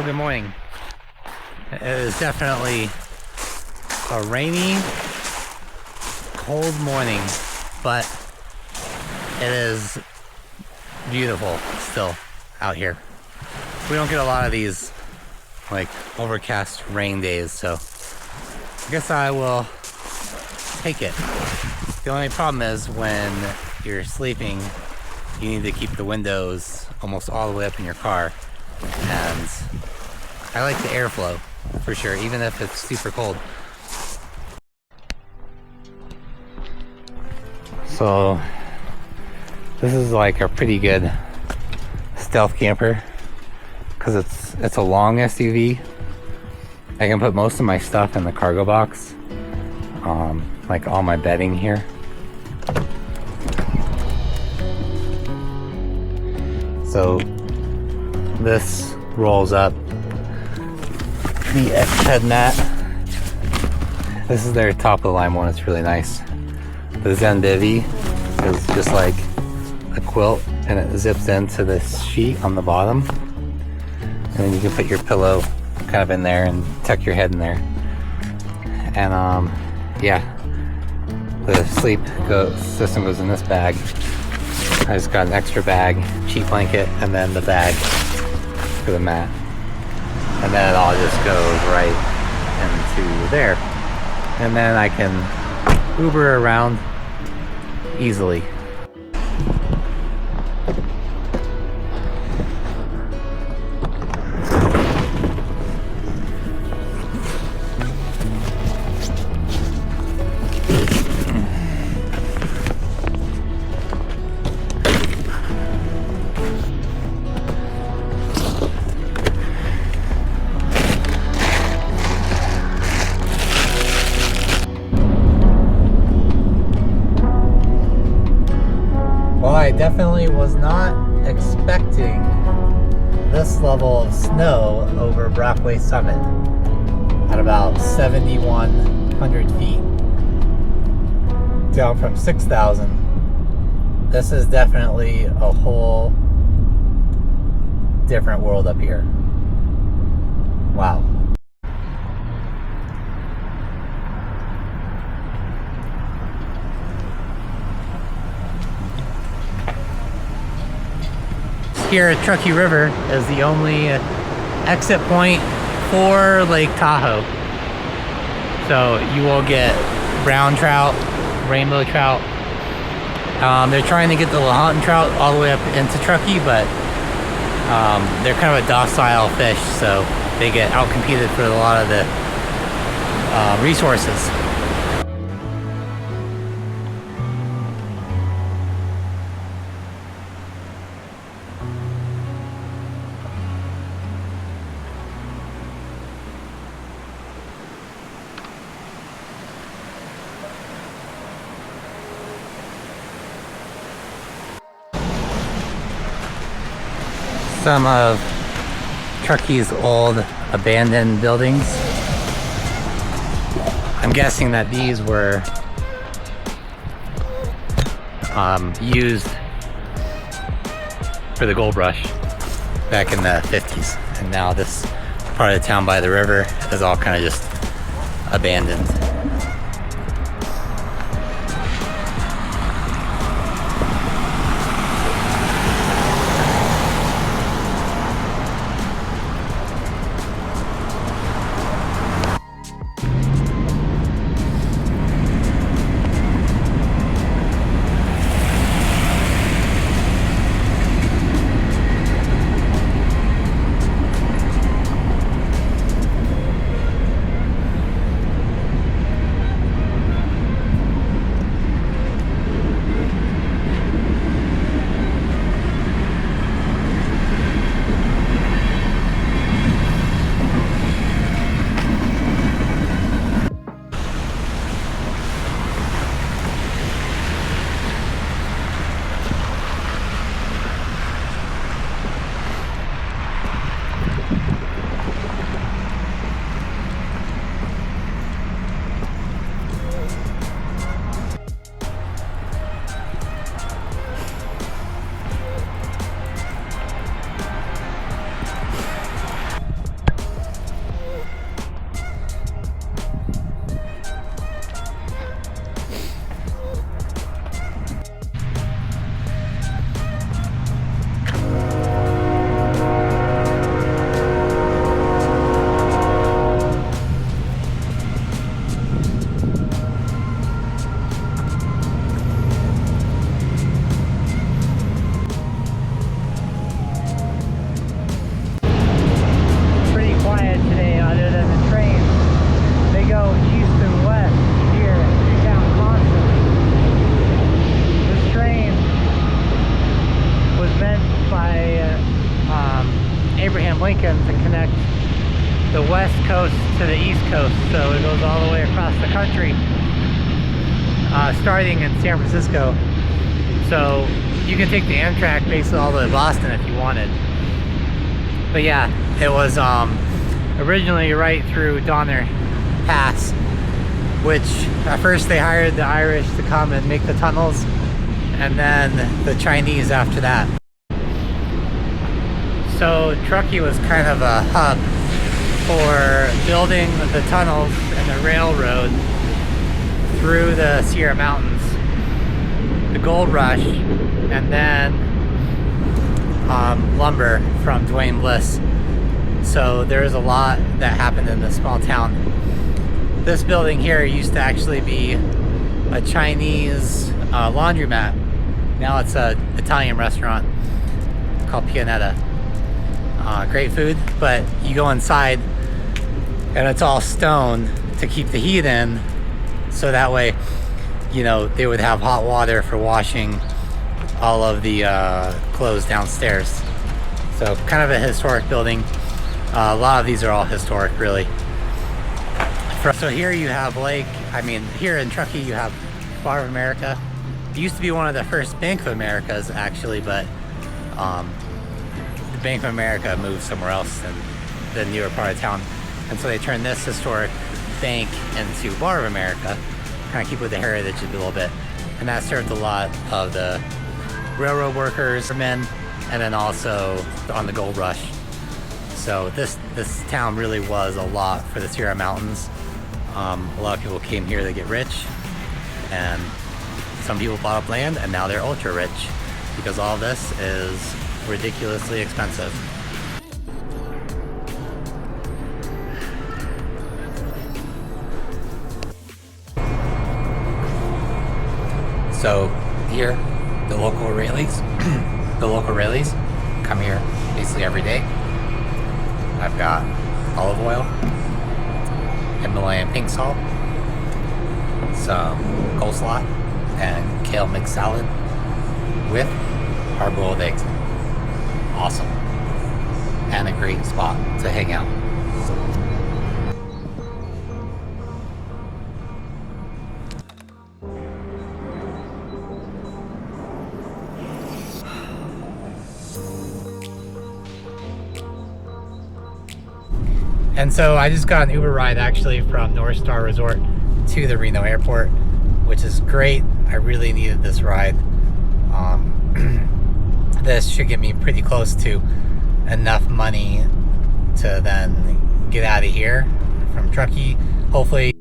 Well, good morning. It is definitely a rainy, cold morning, but it is beautiful still out here. We don't get a lot of these like overcast rain days, so I guess I will take it. The only problem is when you're sleeping, you need to keep the windows almost all the way up in your car, and I like the airflow for sure, even if it's super cold. So this is like a pretty good stealth camper because it's a long SUV. I can put most of my stuff in the cargo box, like all my bedding here. So this rolls up the head mat. This is their top of the line one. It's really nice. The Zen Bivy is just like a quilt, and it zips into this sheet on the bottom, and then you can put your pillow kind of in there and tuck your head in there. And yeah, the sleep system goes in this bag. I just got an extra bag, cheap blanket, and then the bag for the mat, and then it all just goes right into there, and then I can Uber around easily. I definitely was not expecting this level of snow over Brockway Summit at about 7,100 feet, down from 6,000. This is definitely a whole different world up here. Wow. Here at Truckee River is the only exit point for Lake Tahoe. So you will get brown trout, rainbow trout. They're trying to get the Lahontan trout all the way up into Truckee, but they're kind of a docile fish, so they get outcompeted for a lot of the resources. Some of Truckee's old abandoned buildings. I'm guessing that these were used for the gold rush back in the 50s, and now this part of the town by the river is all kind of just abandoned. American to connect the west coast to the east coast, so it goes all the way across the country, starting in San Francisco. So you can take the Amtrak basically all the way to Boston if you wanted. But yeah, it was originally right through Donner Pass, which at first they hired the Irish to come and make the tunnels, and then the Chinese after that. So Truckee was kind of a hub for building the tunnels and the railroad through the Sierra Mountains, the gold rush, and then lumber from Dwayne Bliss. So there's a lot that happened in this small town. This building here used to actually be a Chinese laundromat. Now it's an Italian restaurant called Pianetta. Great food, but you go inside and it's all stone to keep the heat in, so that way, you know, they would have hot water for washing all of the clothes downstairs. So kind of a historic building. A lot of these are all historic, really. So here you have here in Truckee you have Bar of America. It used to be one of the first Bank of Americas, actually, but the Bank of America moved somewhere else in the newer part of town. And so they turned this historic bank into Bar of America, kind of keep with the heritage a little bit. And that served a lot of the railroad workers, men, and then also on the gold rush. So this town really was a lot for the Sierra Mountains. A lot of people came here to get rich, and some people bought up land, and now they're ultra rich because all this is ridiculously expensive. So here, the local Rayleighs, come here basically every day. I've got olive oil, Himalayan pink salt, some coleslaw, and kale mixed salad with hard-boiled eggs. Awesome. And a great spot to hang out. And so I just got an Uber ride actually from North Star Resort to the Reno airport, which is great. I really needed this ride. This should get me pretty close to enough money to then get out of here from Truckee, hopefully.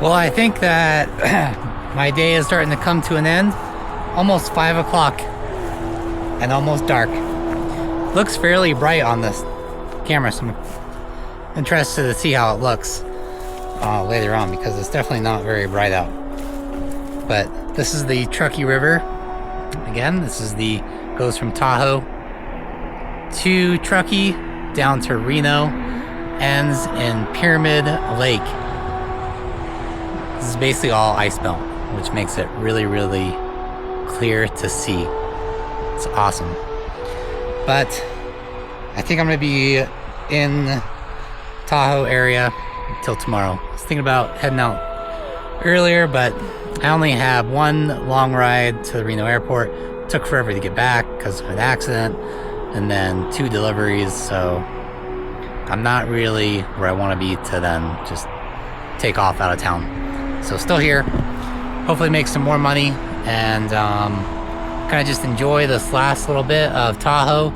Well, I think that my day is starting to come to an end. Almost 5 o'clock and almost dark. Looks fairly bright on this camera, so I'm interested to see how it looks later on, because it's definitely not very bright out. But this is the Truckee River. Again, this is goes from Tahoe to Truckee down to Reno, ends in Pyramid Lake. This is basically all ice belt, which makes it really, really clear to see. It's awesome. But I think I'm gonna be in Tahoe area until tomorrow. I was thinking about heading out earlier, but I only have one long ride to the Reno airport. It took forever to get back because of an accident, and then 2 deliveries, so I'm not really where I want to be to then just take off out of town. So still here, hopefully make some more money, and kind of just enjoy this last little bit of Tahoe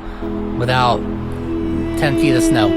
without 10 feet of snow.